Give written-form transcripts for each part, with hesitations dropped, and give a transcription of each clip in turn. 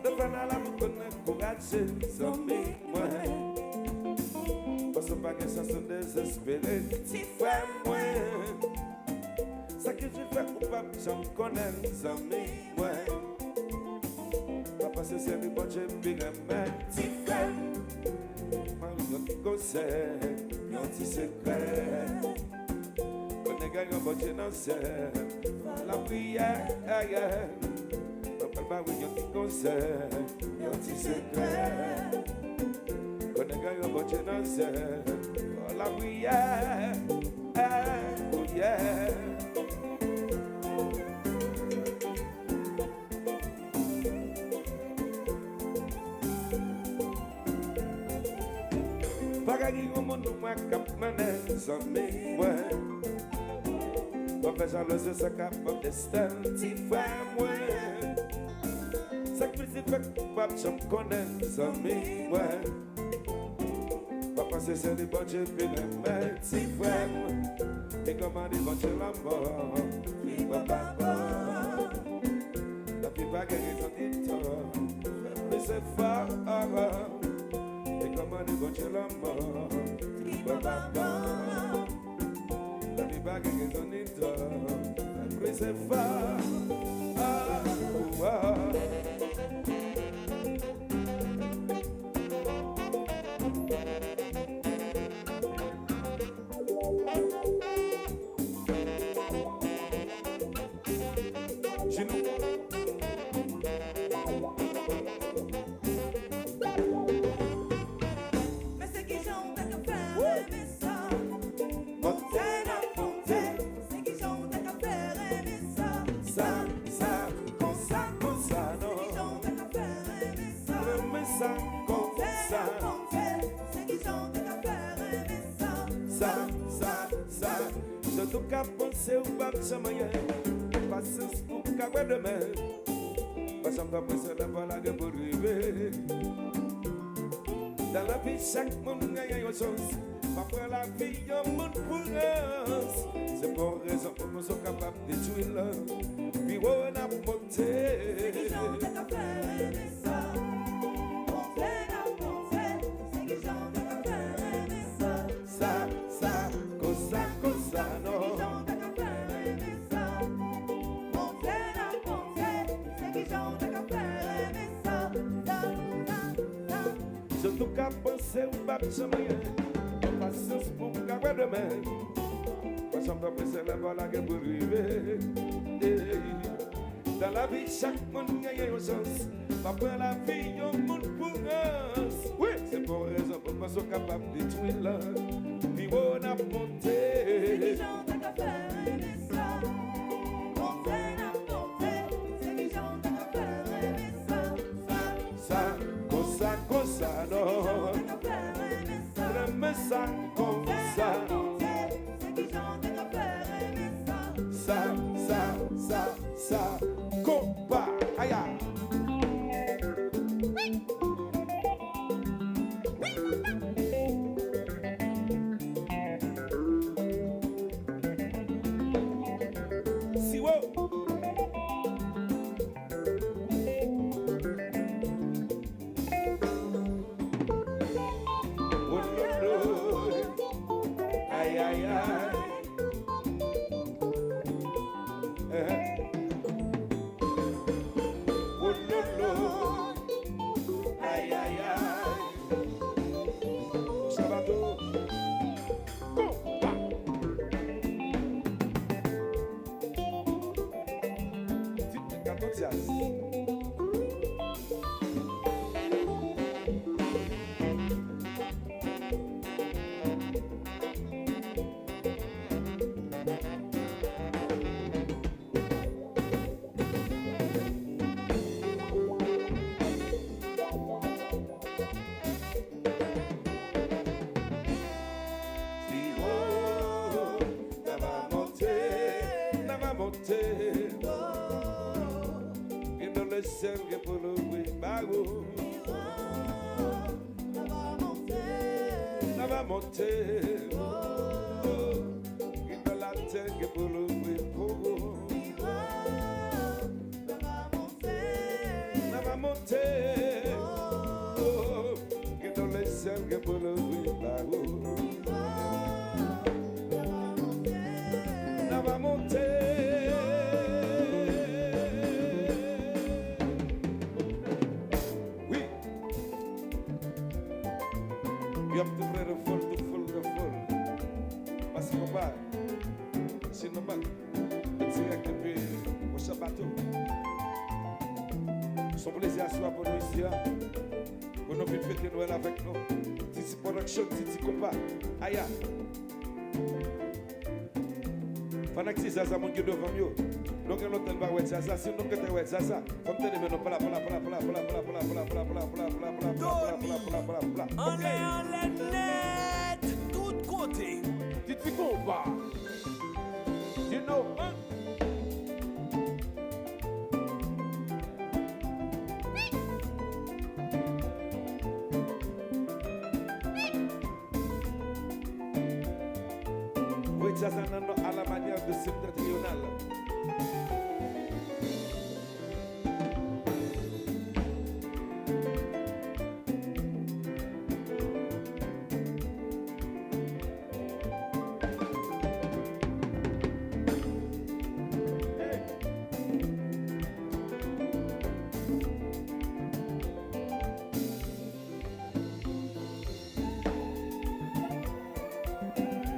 Devant la me courage, zami, moi. Parce pas que ça se désespérer, si frère, moi. Ça que je fais coupable, j'en connais, zami, moi. Papa, c'est le bon Dieu, big man, si frère. Mario qui conseille, yon ti secret. Quand les gars yon bon Dieu dans la prière, papa, yon ti conseille, yon ti secret. Quand les gars yon bon Dieu dans la prière, oh yeah. Bagagi au monde moi cap mané zami ouais. Papa Charles c'est ça cap destin ti frère moi. Sacrifice fait papa j'en connais zami ouais. Papa c'est le bon Dieu puis le ti frère moi. Et comment dit bon Dieu la mort. Oui papa. La vie va gagner son titre. Mais c'est fort. Comment bon Dieu la mort, la vie bague est son histoire, après c'est fort, Surtout qu'à penser au bas de sa manière, patience pour qu'à voir demain. Parce qu'on va penser la balle pour arriver. Dans la vie, chaque monde gagne une chance. Après la vie, il y a un monde pour us. C'est pour raison pour nous sommes capables de tuer l'homme. Puis on a monté. Surtout qu'à penser au bas de sa manière, patience pour qu'à voir demain. Parce qu'on va penser la balle pour arriver. Dans la vie, chaque monde gagne une chance. Après la vie, il y a un monde pour us. Oui, c'est pour raison pour nous sommes capables de tuer l'homme. Puis on a monté. Ça comme ça, ça, compa, aïe. Si wo. Serve por um bago. Nava monter. E na latte que pour l'ouvrir pour vous. Va monter, oh, que dans les ciels que pour l'ouvrir par vous. Va monter. Oui. Il y a tout vrai de folle. Parce qu'on va, c'est normal, direct depuis au Chabato. Son plaisir à soi pour nous ici, pour nous venir fêter Noël avec nous. Titi Production, Titi Compa, Aya. Pendant que c'est Zaza, mon Dieu devant mieux. Donc, on n'entend pas Zaza, si nous avons Zaza, comme tu dis, nous voilà. On est net, tout côté. Titi Compa, you know, hein? Zaza à la manière de septentrional.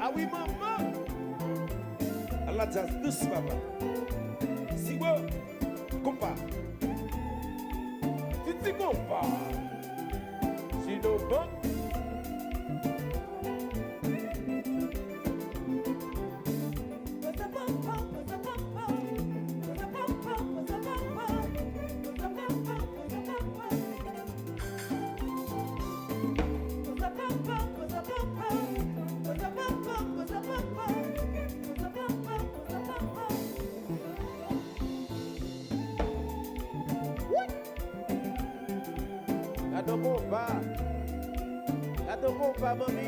Ah oui, maman! La jazz douce, papa. Si bon, compa. Titi compa. Si no bon. Ato compa, mami.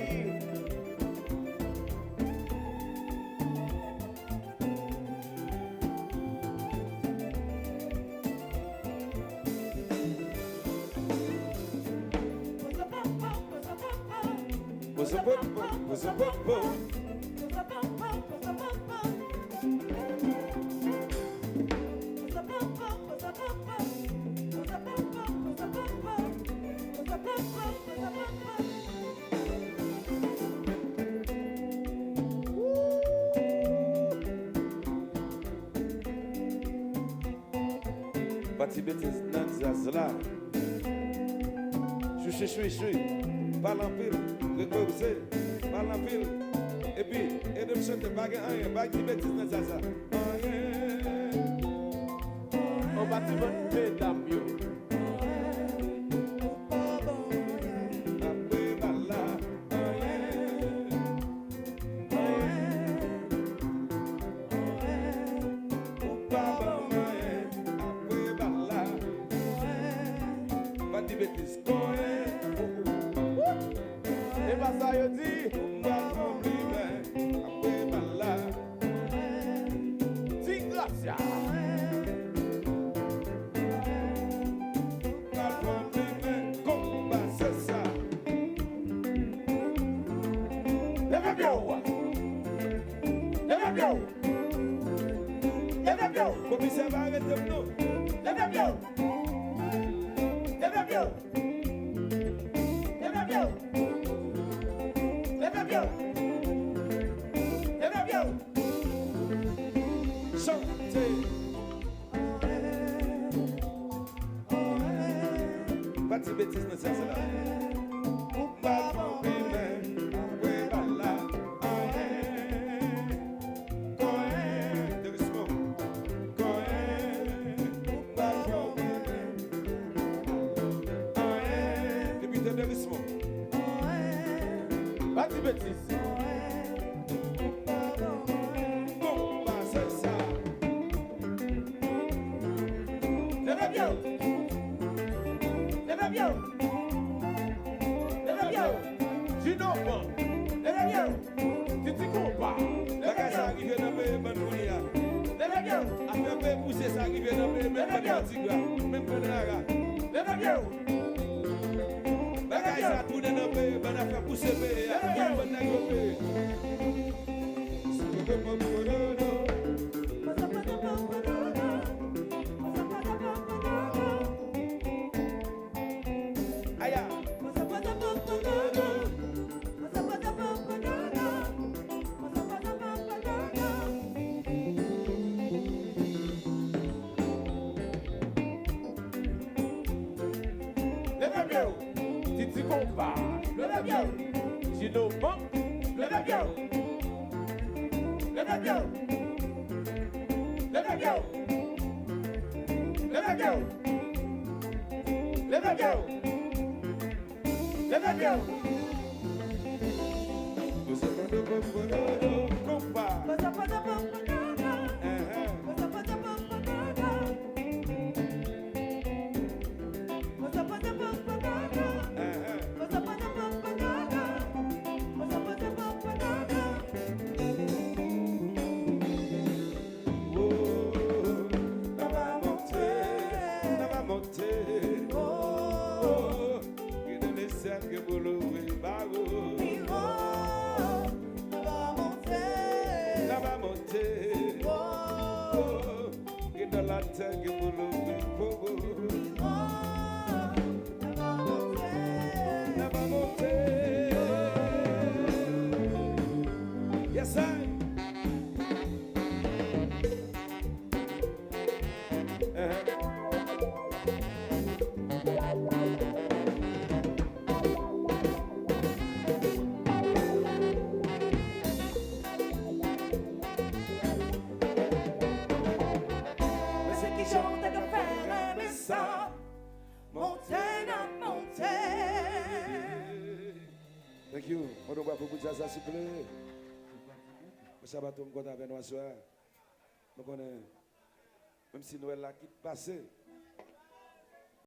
Bati bêtise nan zazla. Chui. Parle en pile, reposer, parle en pile. Et puis, et de me chanter baguette, bati bêtise nan zaza. On bati bonne mesdames, yo. Bati bêtise nan zaza. pousser ça arriver dans le même Antigua, même Penara. Bagay ça tourne dans le pays, on a fait pousser le pays, on a fait le pays. Titi combat, le bien. Gino bon, le bien. Le bien. Le bien. Le bien. Le bien. Le bien. Combat. Yes, I. Thank you. On doit beaucoup de ça, s'il vous plaît. Ça va tout le monde avec nous ce soir. Même si Noël là qui passe.